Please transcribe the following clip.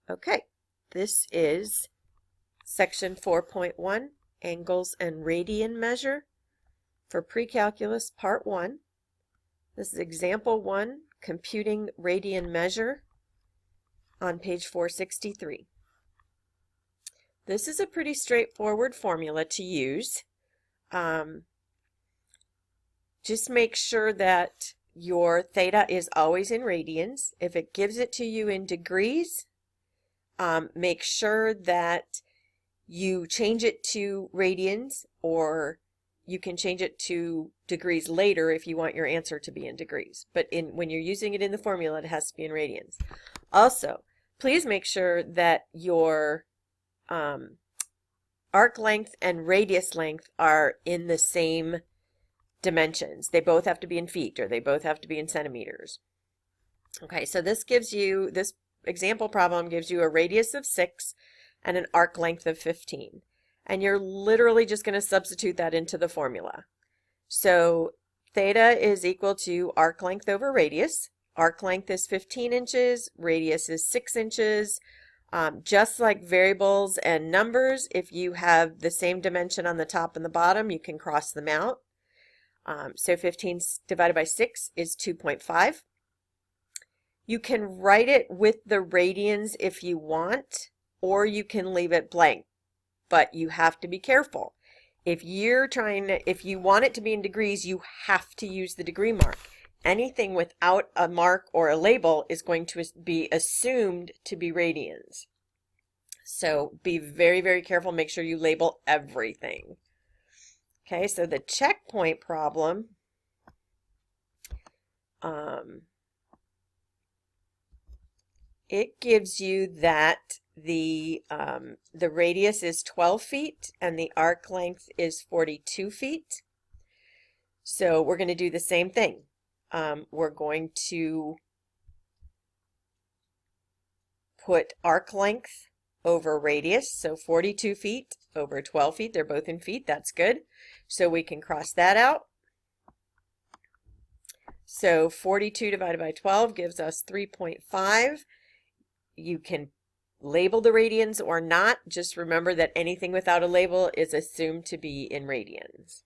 Okay, this is section 4.1, angles and radian measure for Precalculus part 1. This is example 1, computing radian measure on page 463. This is a pretty straightforward formula to use. Just make sure that your theta is always in radians. If it gives it to you in degrees, make sure that you change it to radians, or you can change it to degrees later if you want your answer to be in degrees. But when you're using it in the formula, it has to be in radians. Also, please make sure that your arc length and radius length are in the same dimensions. They both have to be in feet, or they both have to be in centimeters. Okay, so this example problem gives you a radius of 6 and an arc length of 15. And you're literally just going to substitute that into the formula. So theta is equal to arc length over radius. Arc length is 15 inches, radius is 6 inches. Just like variables and numbers, if you have the same dimension on the top and the bottom, you can cross them out. So 15 divided by 6 is 2.5. You can write it with the radians if you want, or you can leave it blank, but you have to be careful. If you want it to be in degrees, you have to use the degree mark. Anything without a mark or a label is going to be assumed to be radians. So be very, very careful. Make sure you label everything. Okay, so the checkpoint problem, it gives you that the radius is 12 feet and the arc length is 42 feet. So we're going to do the same thing. We're going to put arc length over radius, so 42 feet over 12 feet. They're both in feet. That's good. So we can cross that out. So 42 divided by 12 gives us 3.5. You can label the radians or not. Just remember that anything without a label is assumed to be in radians.